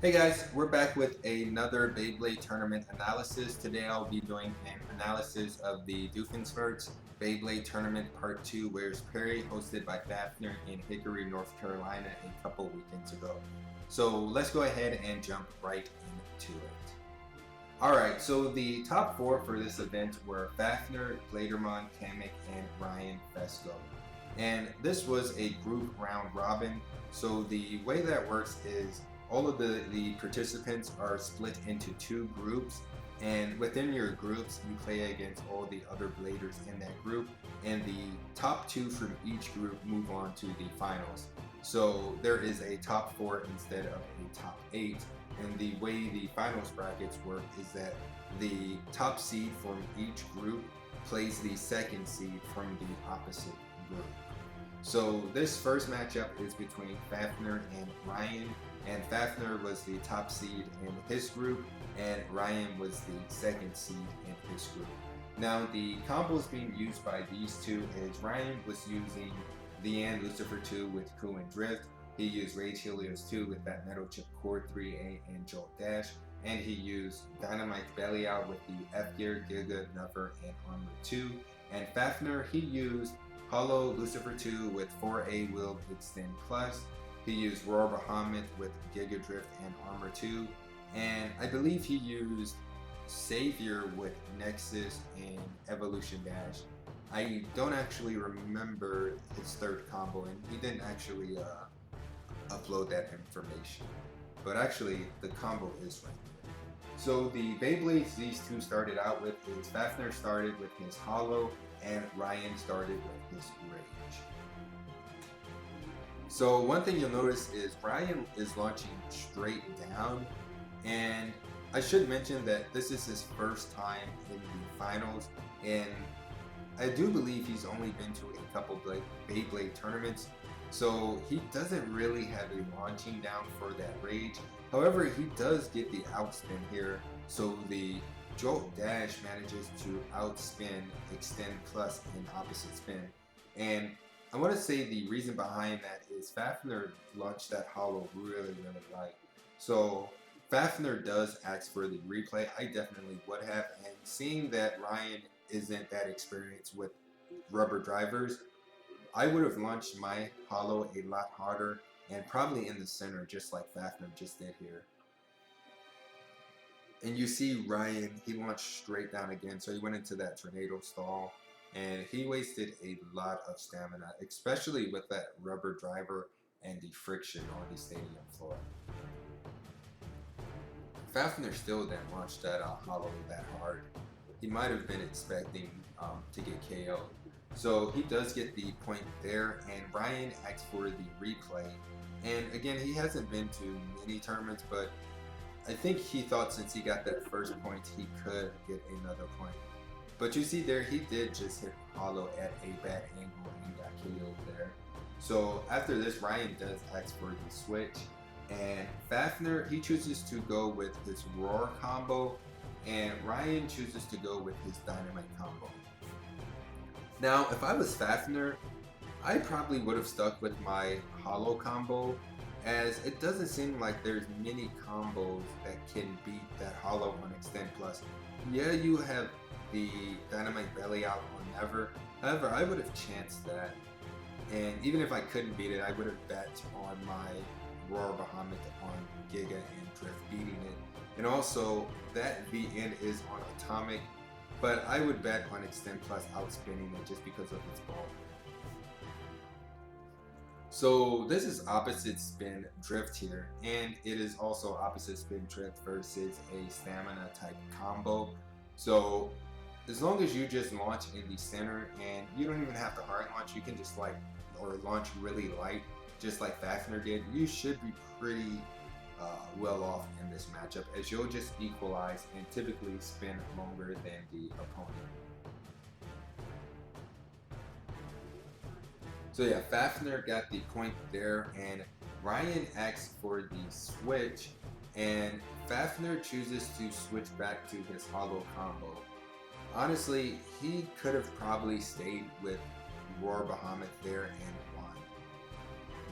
Hey guys, we're back with another Beyblade Tournament Analysis. Today I'll be doing an analysis of the Doofenshmirtz Beyblade Tournament Part 2 Where's Perry, hosted by Fafnir in Hickory, North Carolina a couple weekends ago. So let's go ahead and jump right into it. Alright, so the top four for this event were Fafnir, Blaydermon, Camick, and RyanFesko. And this was a group round robin, so the way that works is all of the participants are split into two groups, and within your groups you play against all the other bladers in that group, and the top two from each group move on to the finals. So there is a top four instead of a top eight, and the way the finals brackets work is that the top seed from each group plays the second seed from the opposite group. So this first matchup is between Fafnir and Ryan, and Fafnir was the top seed in his group, and Ryan was the second seed in his group. Now the combos being used by these two is Ryan was using the and Lucifer 2 with Coup and Drift. He used Rage Helios 2 with that Metal Chip Core 3A and Jolt Dash, and he used Dynamite Belial with the F-Gear, Giga, Never, and Armor 2. And Fafnir, he used Hollow Lucifer 2 with 4A Will Xtend Plus. He used Roar Bahamut with Giga Drift and Armor 2. And I believe he used Savior with Nexus and Evolution Dash. I don't actually remember his third combo, and he didn't actually upload that information. But actually, the combo is right there. So the Beyblades these two started out with is Fafnir started with his Hollow, and Ryan started with his Rage. So one thing you'll notice is Ryan is launching straight down, and I should mention that this is his first time in the finals, and I do believe he's only been to a couple Beyblade tournaments, so he doesn't really have a launching down for that Rage. However, he does get the outspin here, so the Jolt Dash manages to outspin Xtend Plus in opposite spin. And I want to say the reason behind that is Fafnir launched that Hollow really light. So Fafnir does ask for the replay. I definitely would have, and seeing that Ryan isn't that experienced with rubber drivers, I would have launched my Hollow a lot harder and probably in the center, just like Fafnir just did here. And you see Ryan, he launched straight down again, so he went into that tornado stall, and he wasted a lot of stamina, especially with that rubber driver and the friction on the stadium floor. Fafnir still didn't launch that Hollow that hard. He might have been expecting to get KO'd. So he does get the point there, and Ryan asks for the replay. And again, he hasn't been to many tournaments, but I think he thought since he got that first point, he could get another point. But you see there, he did just hit Hollow at a bad angle and got KO'd there. So after this, Ryan does ask for the switch, and Fafnir, he chooses to go with his Roar combo, and Ryan chooses to go with his Dynamite combo. Now, if I was Fafnir, I probably would have stuck with my Hollow combo, as it doesn't seem like there's many combos that can beat that Hollow on Xtend Plus. Yeah, you have the Dynamite Belly out on Never. However, I would have chanced that, and even if I couldn't beat it, I would have bet on my Roar Bahamut on Giga and Drift beating it. And also, that VN is on Atomic, but I would bet on Xtend Plus outspinning it just because of its bulk. So this is opposite spin drift here, and it is also opposite spin drift versus a stamina type combo. So as long as you just launch in the center, and you don't even have to hard launch, you can just launch really light, just like Fafnir did, you should be pretty well off in this matchup, as you'll just equalize and typically spin longer than the opponent. So yeah, Fafnir got the point there, and Ryan asks for the switch, and Fafnir chooses to switch back to his Hollow combo. Honestly, he could have probably stayed with Roar Bahamut there and won.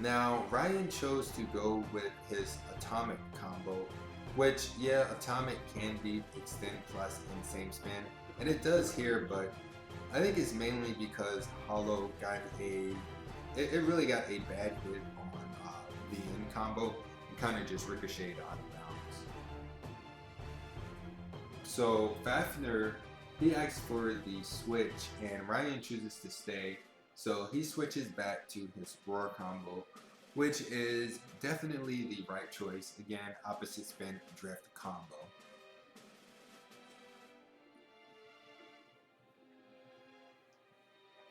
Now, Ryan chose to go with his Atomic combo, which, yeah, Atomic can be Xtend plus in same spin, and it does here, but I think it's mainly because Hollow got it really got a bad hit on the end combo and kind of just ricocheted out of bounds. So Fafnir, he asks for the switch, and Ryan chooses to stay. So he switches back to his Roar combo, which is definitely the right choice. Again, opposite spin drift combo.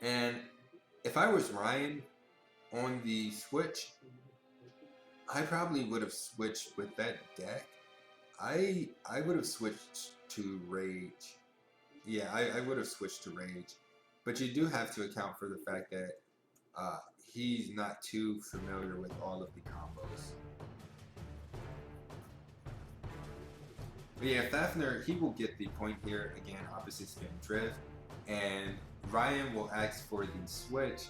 And if I was Ryan on the switch, I probably would have switched with that deck. I would have switched to Rage. Yeah, I would have switched to Rage. But you do have to account for the fact that he's not too familiar with all of the combos. But yeah, Fafnir, he will get the point here. Again, opposite spin drift. And Ryan will ask for the switch.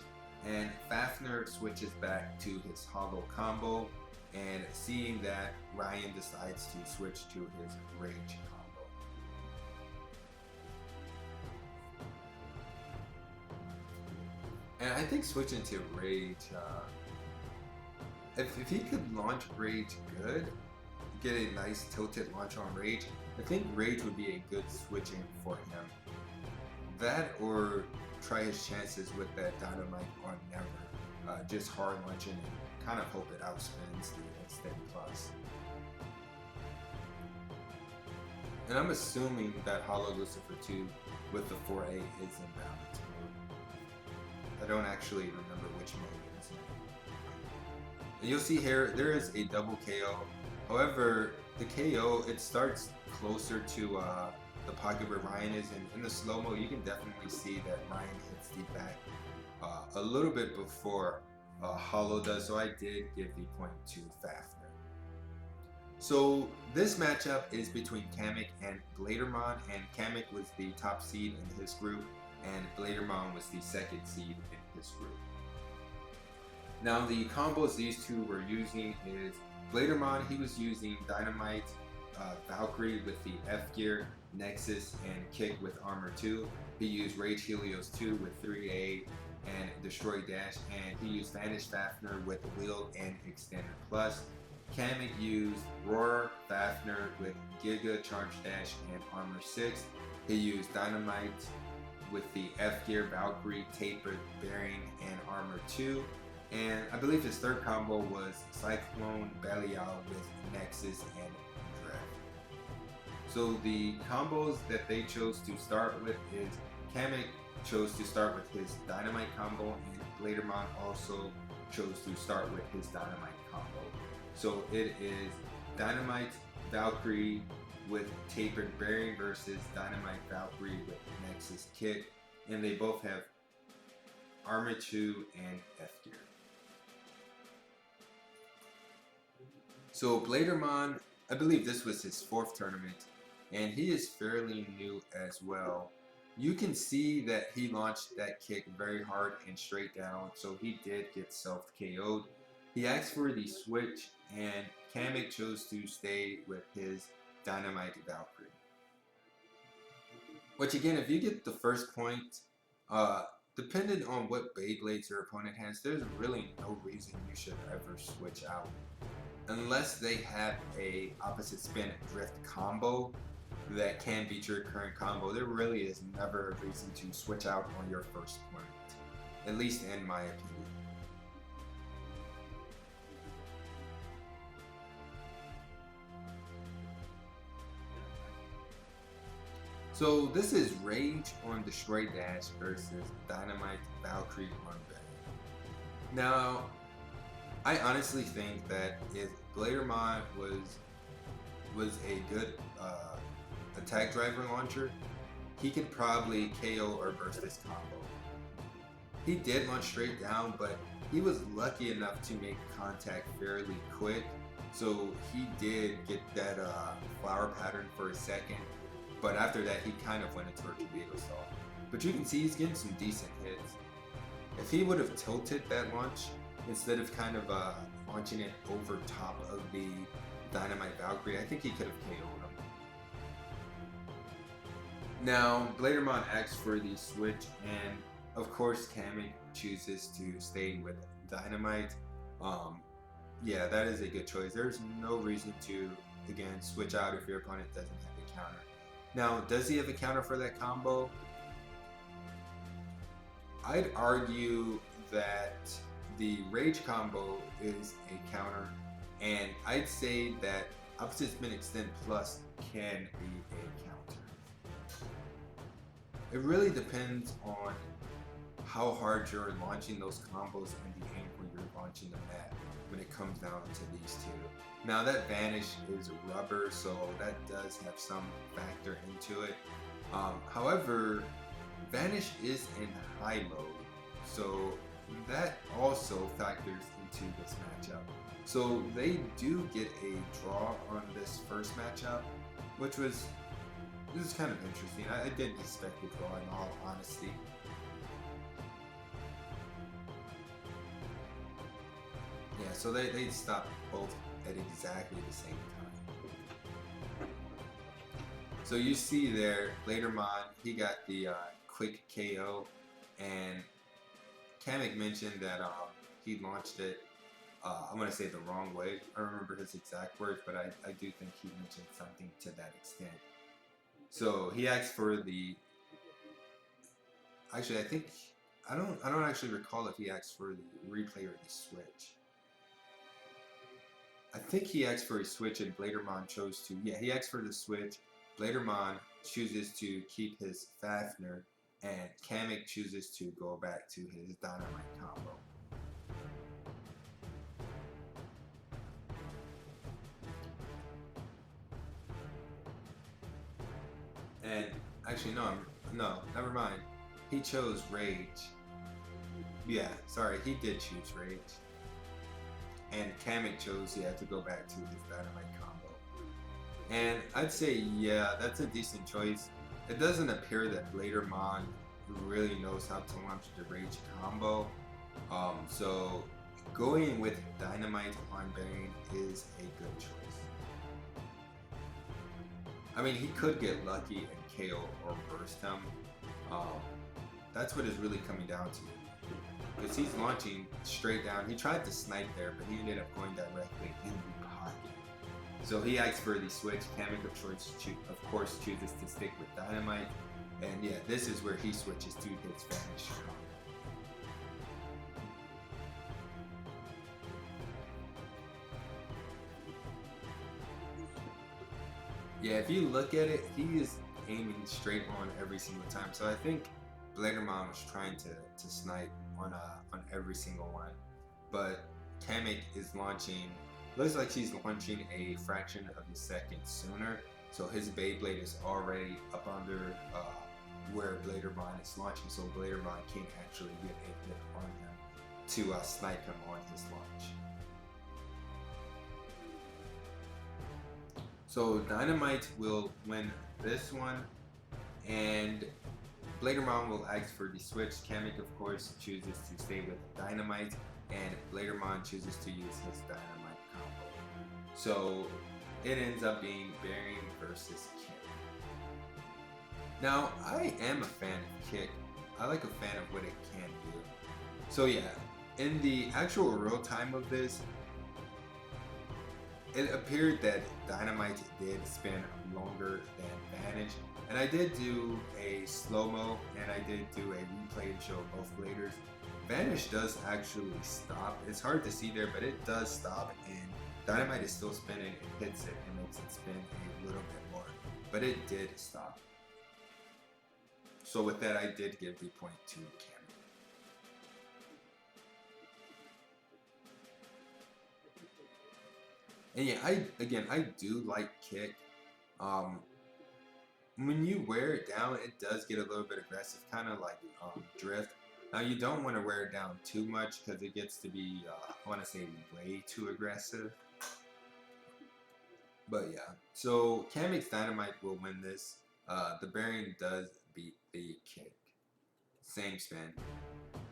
And Fafnir switches back to his Hollow combo. And seeing that, Ryan decides to switch to his Rage combo. And I think switching to Rage, if he could launch Rage good, get a nice tilted launch on Rage, I think Rage would be a good switching for him. That or try his chances with that Dynamite on Never, just hard launching and kind of hope it outspins the Xtend plus. And I'm assuming that Hollow Lucifer 2 with the 4A is in balance. I don't actually remember which mode it is in. And you'll see here, there is a double KO. However, the KO, it starts closer to the pocket where Ryan is. And in the slow-mo, you can definitely see that Ryan hits the back a little bit before Hollow does. So I did give the point to Fafnir. So this matchup is between Camick and Blaydermon, and Camick was the top seed in his group, and Blaydermon was the second seed in his group. Now the combos these two were using is Blaydermon, he was using Dynamite, Valkyrie with the F gear, Nexus, and Kick with Armor 2. He used Rage Helios 2 with 3A and Destroy Dash, and he used Vanish Fafnir with Wheel and Xtend plus. Camick used Roar Fafnir with Giga, Charge Dash, and Armor 6. He used Dynamite with the F gear, Valkyrie, Tapered, Bearing, and Armor 2. And I believe his third combo was Cyclone, Belial with Nexus and Drift. So the combos that they chose to start with is Camick chose to start with his Dynamite combo, and Blaydermon also chose to start with his Dynamite combo. So it is Dynamite Valkyrie with Tapered Bearing versus Dynamite Valkyrie with Nexus Kick, and they both have Armor 2 and F gear. So Blaydermon, I believe this was his 4th tournament, and he is fairly new as well. You can see that he launched that kick very hard and straight down, so he did get self-KO'd. He asked for the switch, and Camick chose to stay with his Dynamite Valkyrie. Which again, if you get the first point, depending on what Beyblades your opponent has, there's really no reason you should ever switch out. Unless they have a opposite spin drift combo that can beat your current combo, there really is never a reason to switch out on your first point. At least in my opinion. So this is Rage on Destroy Dash versus Dynamite Valkyrie on Bearing. Now, I honestly think that if Blaydermon was a good attack driver launcher, he could probably KO or burst this combo. He did launch straight down, but he was lucky enough to make contact fairly quick, so he did get that flower pattern for a second. But after that, he kind of went into a torpedo stall. But you can see he's getting some decent hits. If he would have tilted that launch, instead of kind of launching it over top of the Dynamite Valkyrie, I think he could have KO'd him. Now, Blaydermon asks for the switch, and of course Camick chooses to stay with Dynamite. Yeah, that is a good choice. There's no reason to, again, switch out if your opponent doesn't have a counter. Now, does he have a counter for that combo? I'd argue that the Rage combo is a counter, and I'd say that Opposite Spin Extend Plus can be a counter. It really depends on how hard you're launching those combos and the angle you're launching them at when it comes down to these two. Now that Vanish is rubber, so that does have some factor into it. However, Vanish is in high low, so that also factors into this matchup. So they do get a draw on this first matchup, which was, this is kind of interesting. I didn't expect a draw in all honesty. Yeah, so they stopped both at exactly the same time. So you see there, Blaydermon, he got the quick KO, and Camick mentioned that he launched it, I'm going to say the wrong way. I don't remember his exact words, but I do think he mentioned something to that extent. So he asked for the, actually I don't actually recall if he asked for the replay or the switch. I think he asked for a switch and Blaydermon chose to, yeah, he asked for the switch. Blaydermon chooses to keep his Fafnir, and Camick chooses to go back to his Dynamite combo. And actually no, never mind. He chose Rage. Yeah, sorry, he did choose Rage. And Camick chose, yeah, to go back to his Dynamite combo. And I'd say, yeah, that's a decent choice. It doesn't appear that Blaydermon really knows how to launch the Rage combo. So going with Dynamite on Bearing is a good choice. I mean, he could get lucky and KO or burst him. That's what it's really coming down to. Because he's launching straight down. He tried to snipe there, but he ended up going directly in the pocket. So he asked for the switch. Camick of course chooses to stick with Dynamite. And yeah, this is where he switches to his Vanish. Yeah, if you look at it, he is aiming straight on every single time. So I think Blaydermon was trying to snipe on every single one, but Camick is launching, looks like she's launching a fraction of a second sooner, so his Beyblade is already up under where Blaydermon is launching, so Blaydermon can't actually get a hit on him to snipe him on his launch. So Dynamite will win this one, and Blaydermon will ask for the switch. Camick, of course, chooses to stay with Dynamite, and Blaydermon chooses to use his Dynamite combo. So it ends up being Bearing versus Kick. Now, I am a fan of Kick. I like a fan of what it can do. So yeah, in the actual real time of this, it appeared that Dynamite did spin longer than Vanish. And I did do a slow-mo, and I did do a replay to show both bladers. Vanish does actually stop. It's hard to see there, but it does stop, and Dynamite is still spinning. It hits it and makes it spin a little bit more. But it did stop. So with that, I did give the point to Camick. And yeah, I do like Kick. When you wear it down, it does get a little bit aggressive, kind of like Drift. Now you don't want to wear it down too much because it gets to be, I want to say, way too aggressive. But yeah, so Camick's Dynamite will win this. The Bearing does beat the Kick. Same spin.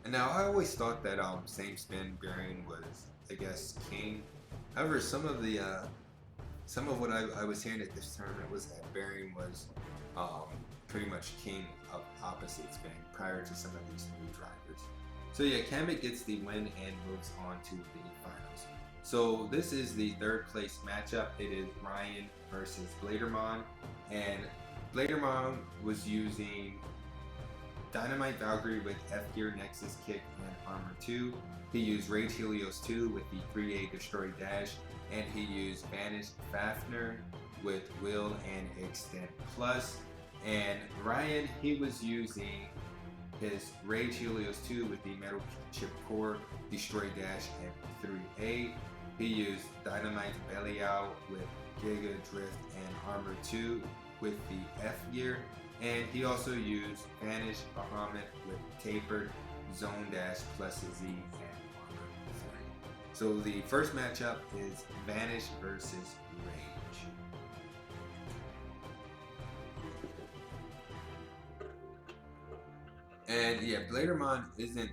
And And now I always thought that same spin bearing was, I guess, king. However, some of what I was hearing at this tournament was that bearing was pretty much king of opposite spin prior to some of these new drivers. So yeah, Camick gets the win and moves on to the finals. So this is the third place matchup. It is Ryan versus Blaydermon, and Blaydermon was using Dynamite Valkyrie with F-Gear, Nexus Kick, and Armor 2. He used Rage Helios 2 with the 3A Destroy Dash, and he used Vanish Fafnir with Will and Xtend Plus. And Ryan, he was using his Rage Helios 2 with the Metal Chip Core, Destroy Dash, and 3A. He used Dynamite Belial with Giga, Drift, and Armor 2 with the F gear. And he also used Vanish Bahamut with Tapered, Zone Dash plus Z, and Armor 3. So the first matchup is Vanish versus Rage. And yeah, Blaydermon isn't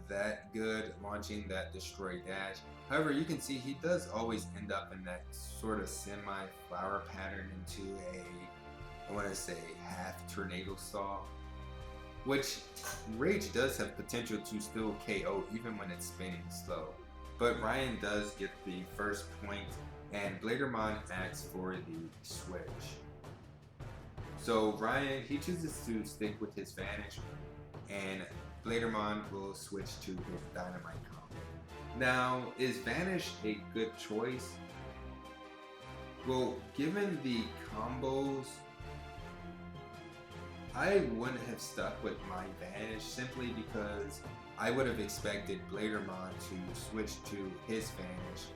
that good launching that Destroy Dash. However, you can see he does always end up in that sort of semi-flower pattern into a, I want to say, half tornado stall, which Rage does have potential to still KO even when it's spinning slow. But Ryan does get the first point, and Blaydermon asks for the switch. So Ryan, he chooses to stick with his Vanish, and Blaydermon will switch to his Dynamite combo. Now, is Vanish a good choice? Well, given the combos, I wouldn't have stuck with my Vanish simply because I would have expected Blaydermon to switch to his Vanish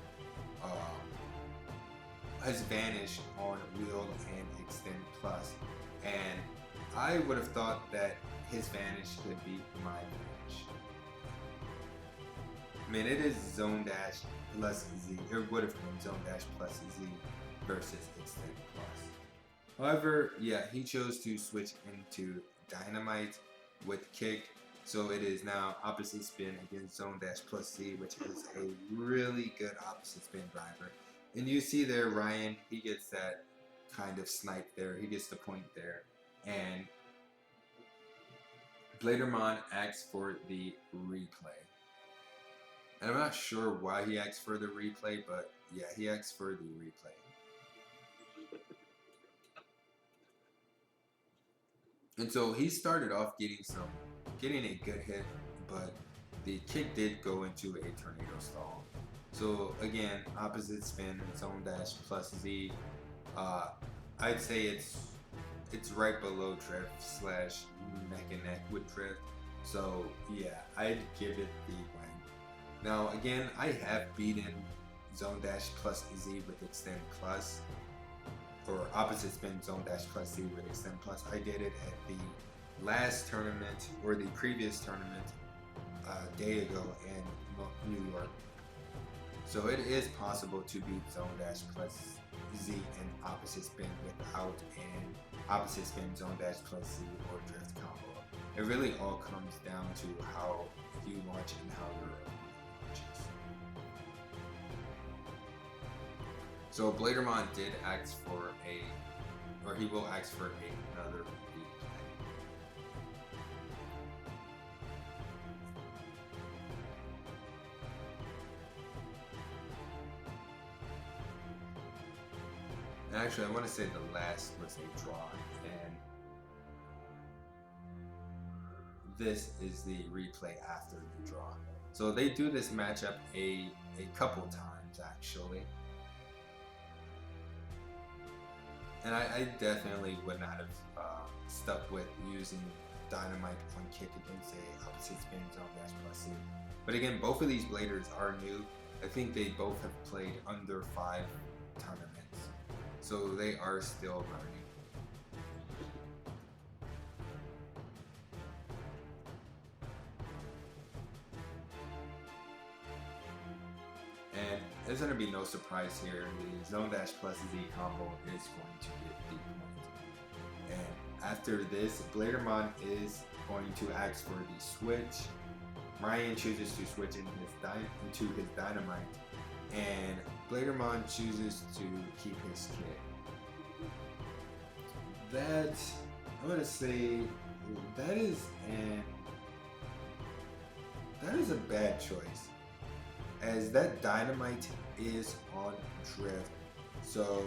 on Wield and Xtend Plus, and I would have thought that his Vanish could beat my Vanish. I mean, it is Zone Dash plus Z. It would have been Zone Dash plus Z versus Xtend Plus. However, yeah, he chose to switch into Dynamite with Kick. So it is now opposite spin against Zone Dash plus Z, which is a really good opposite spin driver. And you see there, Ryan, he gets that kind of snipe there. He gets the point there. And Blaydermon asks for the replay. And I'm not sure why he asks for the replay, but yeah, he asks for the replay. And so he started off getting a good hit, but the kick did go into a tornado stall. So again, opposite spin, Zone Dash plus Z. I'd say it's right below Drift slash neck and neck with Drift. So yeah, I'd give it the win. Now again, I have beaten Zone Dash plus Z with Xtend Plus, or opposite spin Zone Dash plus Z with Xtend Plus. I did it at the last tournament, or the previous tournament a day ago in New York. So it is possible to beat Zone Dash plus Z in opposite spin without an opposite spin Zone Dash plus Z or Drift combo. It really all comes down to how you launch and how your opponent launches. So Blaydermon did ask for he will ask for another replay. And actually, I want to say the last was a draw, and this is the replay after the draw. So they do this matchup a couple times actually. And I definitely would not have stuck with using Dynamite on Kick against a opposite spin Zone Dash plus C. But again, both of these bladers are new. I think they both have played under 5 tournaments. So they are still learning. And there's going to be no surprise here. The Zone Dash plus Z combo is going to get the point. And after this, Blaydermon is going to ask for the switch. Ryan chooses to switch into his Dynamite, and Blaydermon chooses to keep his kit. That, I'm gonna say, that is a bad choice, as that Dynamite is on drift. So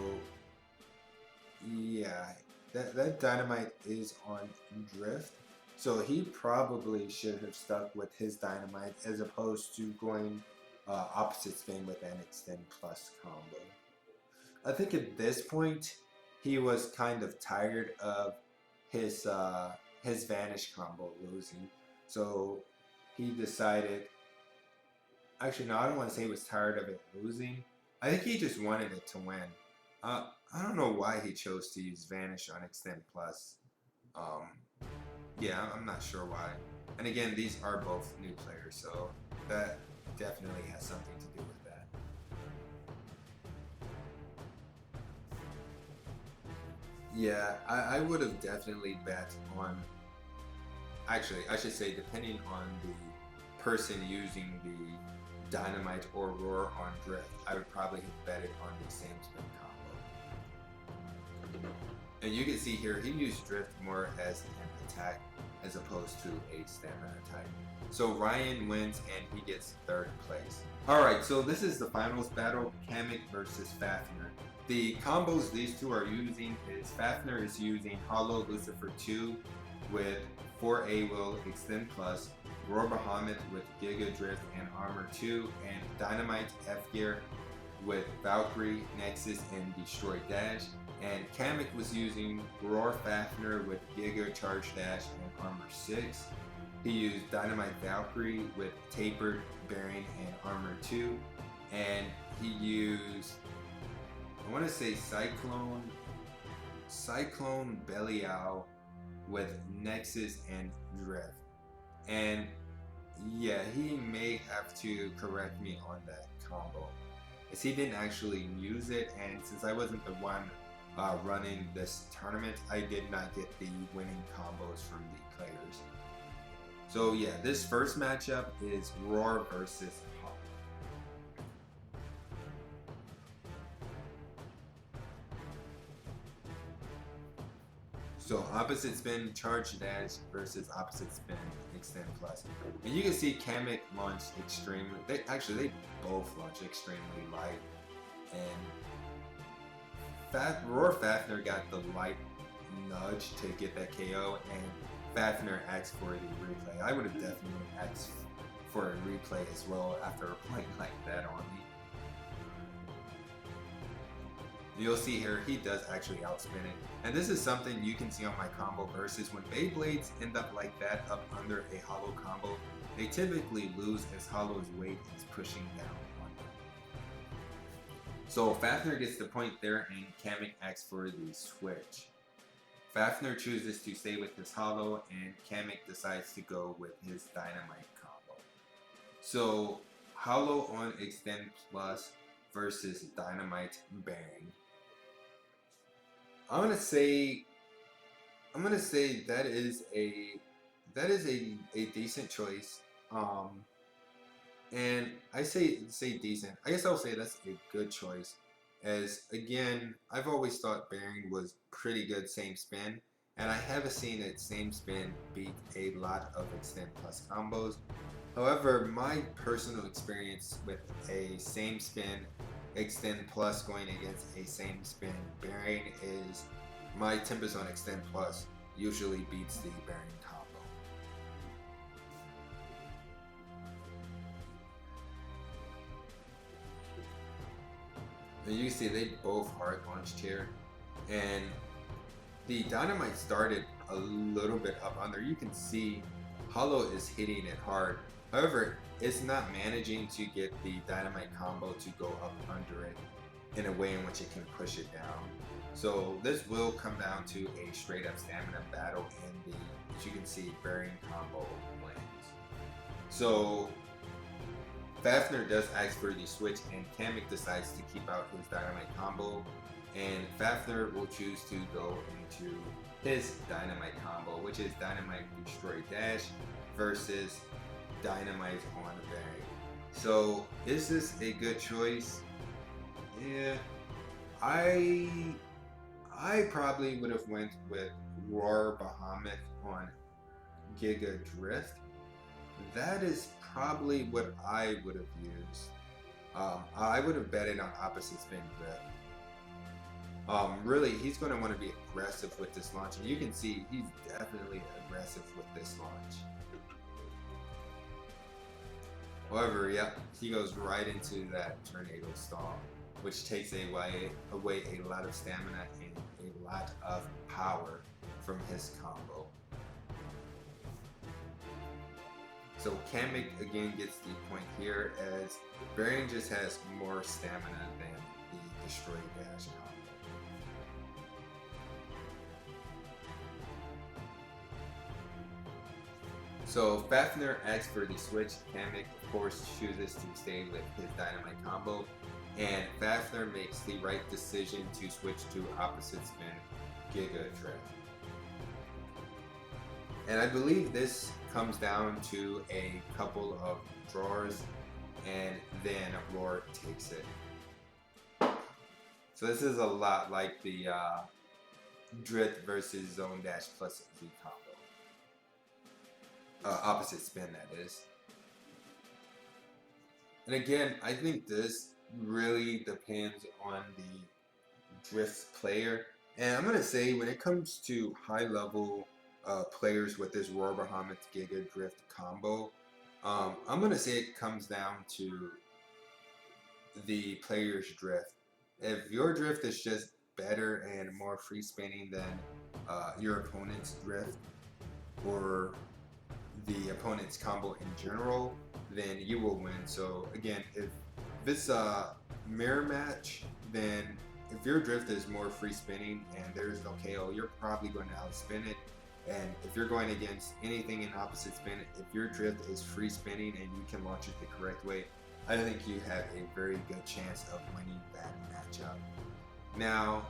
yeah, that Dynamite is on drift. So he probably should have stuck with his Dynamite as opposed to going opposite spin with an Xtend plus combo. I think at this point he was kind of tired of his Vanish combo losing. So he decided, actually no, I don't want to say he was tired of it losing. I think he just wanted it to win. I don't know why he chose to use Vanish on Xtend plus. Yeah, I'm not sure why. And again, these are both new players, so that definitely has something to do with that. Yeah, I would have definitely bet on, actually I should say, depending on the person using the Dynamite or Roar on drift, I would probably have betted on the same spin combo. And you can see here, he used drift more as an attack as opposed to a stamina type. So Ryan wins and he gets 3rd place. Alright, so this is the finals battle, Camick versus Fafnir. The combos these two are using is Fafnir is using Hollow Lucifer 2 with 4A will Xtend plus, Roar Bahamut with Giga Drift and Armor 2, and Dynamite F Gear with Valkyrie, Nexus, and Destroy Dash. And Camick was using Roar Fafnir with Giga Charge Dash and Armor 6. He used Dynamite Valkyrie with Tapered, Bearing, and Armor 2. And he used, I want to say Cyclone Belial with Nexus and Drift. And yeah, he may have to correct me on that combo, as he didn't actually use it, and since I wasn't the one running this tournament, I did not get the winning combos from the players. So yeah, this first matchup is Roar versus Hollow. So opposite spin charge dash versus opposite spin Xtend plus. And you can see Camick launched extremely, they both launched extremely light, and Roar Fafnir got the light nudge to get that KO, and Fafnir asked for the replay. I would have definitely asked for a replay as well after a play like that on me. You'll see here, he does actually outspin it. And this is something you can see on my combo versus when Beyblades end up like that up under a Hollow combo, they typically lose as Hollow's weight is pushing down on them. So Fafnir gets the point there, and Camick asks for the switch. Fafnir chooses to stay with his Hollow, and Camick decides to go with his Dynamite combo. So Hollow on Xtend plus versus Dynamite Bearing. I'm gonna say that is a decent choice. And I say decent. I guess I'll say that's a good choice, as again, I've always thought Bearing was pretty good same spin, and I haven't seen it same spin beat a lot of Xtend plus combos. However, my personal experience with a same spin Xtend plus going against a same spin Bearing is my Tempest on Xtend plus usually beats the Bearing combo. And you can see they both hard launched here, and the Dynamite started a little bit up under. You can see Hollow is hitting it hard. However, it's not managing to get the Dynamite combo to go up under it in a way in which it can push it down. So this will come down to a straight up stamina battle, and as you can see, Bearing combo wins. So Fafnir does ask for the switch, and Camick decides to keep out his Dynamite combo, and Fafnir will choose to go into his Dynamite combo, which is Dynamite Destroy Dash versus Dynamite on the bag. So is this a good choice? Yeah, I probably would have went with Roar Bahamut on Giga Drift. That is probably what I would have used. I would have betted on opposite spin drift. Really, he's going to want to be aggressive with this launch, and you can see he's definitely aggressive with this launch. However, yep, he goes right into that tornado stall, which takes away a lot of stamina and a lot of power from his combo. So Camick again gets the point here, as Varian just has more stamina than the Destroy Dash combo. So Fafnir asks for the switch. Camick, of course, chooses to stay with his Dynamite combo, and Fafnir makes the right decision to switch to opposite spin Giga Drift. And I believe this comes down to a couple of drawers, and then Roar takes it. So this is a lot like the Drift versus Zone Dash plus Z combo. Opposite spin, that is. And again, I think this really depends on the Drift player. And I'm going to say when it comes to high level players with this Roar Bahamut Giga Drift combo, I'm going to say it comes down to the player's drift. If your drift is just better and more free spinning than your opponent's drift, or the opponent's combo in general, then you will win. So again, if this mirror match, then if your drift is more free spinning and there's no KO, you're probably going to outspin it. And if you're going against anything in opposite spin, if your drift is free spinning and you can launch it the correct way, I think you have a very good chance of winning that matchup. Now,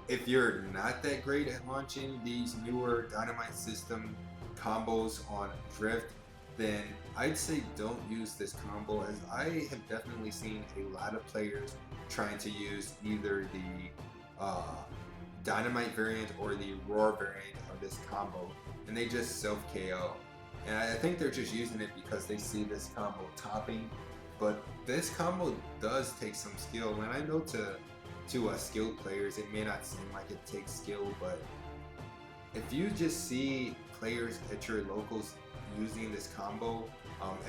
if you're not that great at launching these newer Dynamite system combos on drift, then I'd say don't use this combo, as I have definitely seen a lot of players trying to use either the Dynamite variant or the Roar variant of this combo, and they just self KO. And I think they're just using it because they see this combo topping, but this combo does take some skill. And I know to skilled players it may not seem like it takes skill, but if you just see players at your locals using this combo,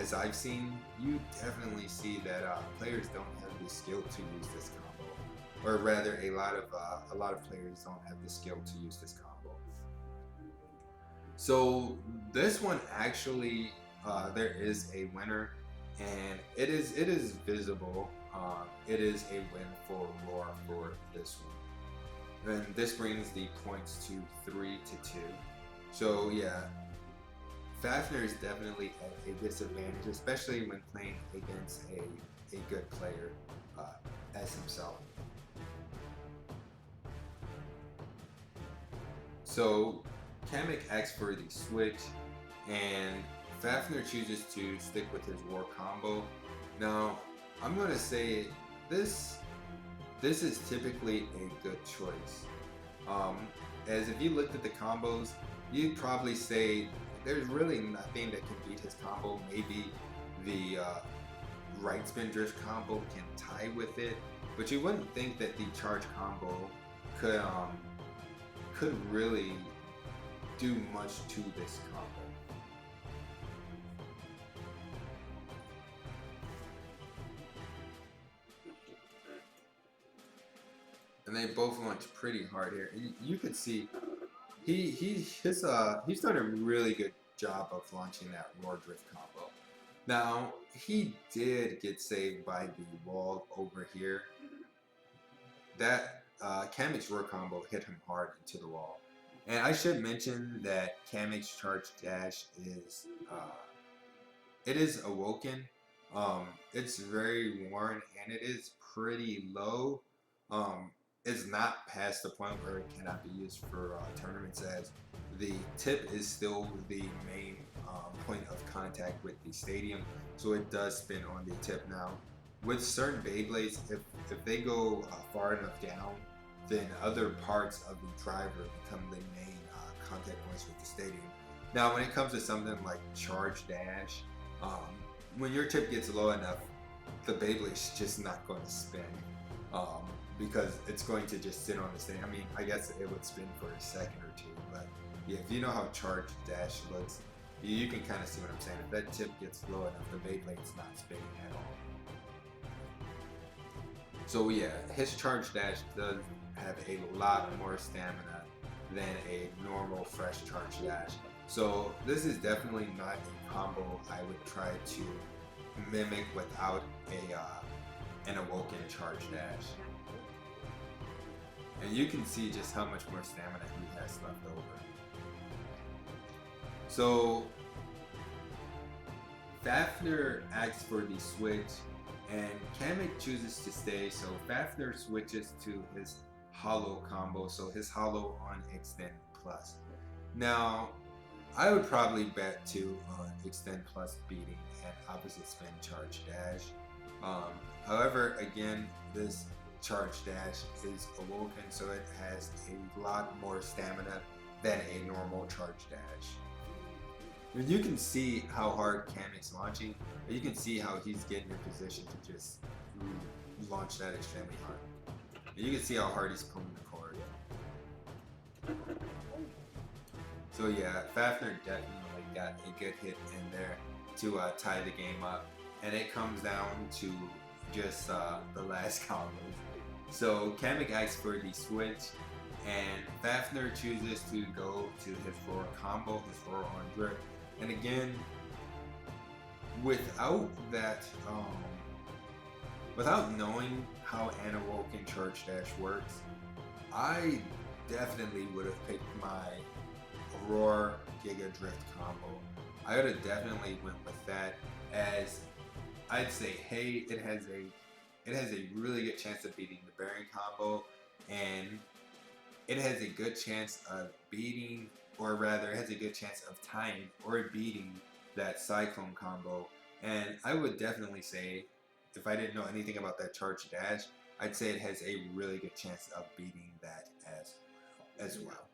as I've seen, you definitely see that players don't have the skill to use this combo, or rather, a lot of players don't have the skill to use this combo. So this one actually, there is a winner, and it is visible. It is a win for Roar for this one. And this brings the points to 3-2. So yeah, Fafnir is definitely at a disadvantage, especially when playing against a good player as himself. So Camick asks for the switch, and Fafnir chooses to stick with his Roar combo. Now, I'm going to say this is typically a good choice. As if you looked at the combos, you'd probably say there's really nothing that can beat his combo. Maybe the right spin drift combo can tie with it, but you wouldn't think that the charge combo could really do much to this combo. And they both launch pretty hard here. And you could see he's done a really good job of launching that Roar drift combo. Now, he did get saved by the wall over here. That Camick's Roar combo hit him hard into the wall. And I should mention that Camick's charge dash is it is awoken. It's very worn and it is pretty low. It's not past the point where it cannot be used for tournaments, as the tip is still the main point of contact with the stadium, so it does spin on the tip. Now, with certain Beyblades, if they go far enough down, then other parts of the driver become the main contact points with the stadium. Now, when it comes to something like Charge Dash, when your tip gets low enough, the Beyblade's just not going to spin because it's going to just sit on the stadium. I mean, I guess it would spin for a second or two, but yeah, if you know how Charge Dash looks, you can kind of see what I'm saying. If that tip gets low enough, the Beyblade's not spinning at all. So yeah, his Charge Dash does have a lot more stamina than a normal fresh Charge Dash. So this is definitely not a combo I would try to mimic without an awoken Charge Dash. And you can see just how much more stamina he has left over. So Fafnir asks for the switch, and Camick chooses to stay, so Fafnir switches to his hollow combo, so his hollow on Xtend Plus. Now, I would probably bet too on Xtend Plus beating an opposite spin Charge Dash. However, again, this Charge Dash is awoken, so it has a lot more stamina than a normal Charge Dash. And you can see how hard Camick's launching, and you can see how he's getting in position to just launch that extremely hard. And you can see how hard he's pulling the cord. So yeah, Fafnir definitely got a good hit in there to tie the game up, and it comes down to just the last combos. So Camick asks for the switch, and Fafnir chooses to go to his roar combo, his roar on grip. And again, without that, without knowing how an awoken Charge Dash works, I definitely would have picked my Roar Giga Drift combo. I would have definitely went with that, as I'd say, hey, it has a really good chance of beating the bearing combo, and it has a good chance of beating, or rather, it has a good chance of tying or beating that Cyclone combo. And I would definitely say, if I didn't know anything about that Charge Dash, I'd say it has a really good chance of beating that as well.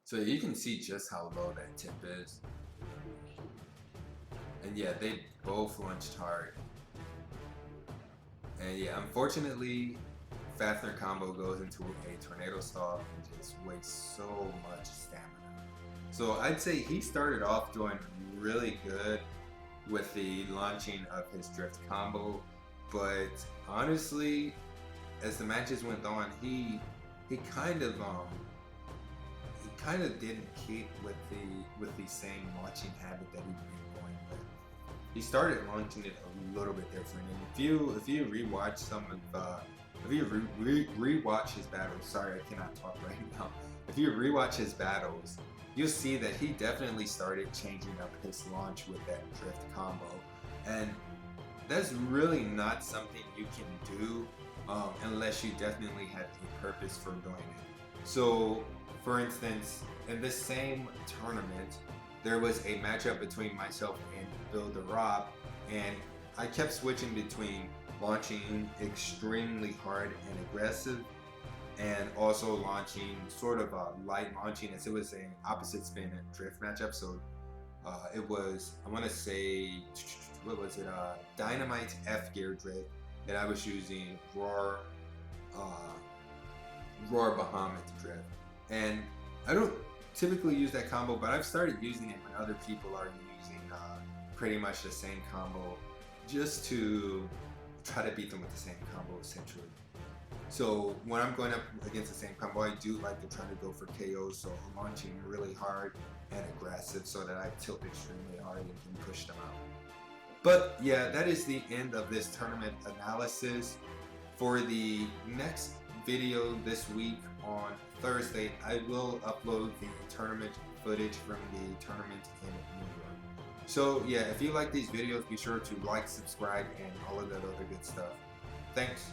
So you can see just how low that tip is. And yeah, they both launched hard. And yeah, unfortunately, Fafnir combo goes into a tornado stall and just wastes so much stamina. So I'd say he started off doing really good with the launching of his drift combo, but honestly, as the matches went on, he kind of didn't keep with the same launching habit that he'd been going with. He started launching it a little bit different, and if you rewatch some of if you rewatch his battles, sorry, I cannot talk right now. If you rewatch his battles, you'll see that he definitely started changing up his launch with that drift combo, and that's really not something you can do unless you definitely have a purpose for doing it. So, for instance, in this same tournament, there was a matchup between myself and Blaydermon, and I kept switching between launching extremely hard and aggressive, and also launching sort of a light launching, as it was an opposite spin and drift matchup. So it was, I want to say, what was it, Dynamite F gear drift, and I was using Roar Bahamut drift. And I don't typically use that combo, but I've started using it when other people are using pretty much the same combo, just to try to beat them with the same combo, essentially. So when I'm going up against the same combo, I do like to try to go for KOs, so I'm launching really hard and aggressive so that I tilt extremely hard and can push them out. But yeah, that is the end of this tournament analysis. For the next video this week on Thursday, I will upload the tournament footage from the tournament in New York. So yeah, if you like these videos, be sure to like, subscribe, and all of that other good stuff. Thanks.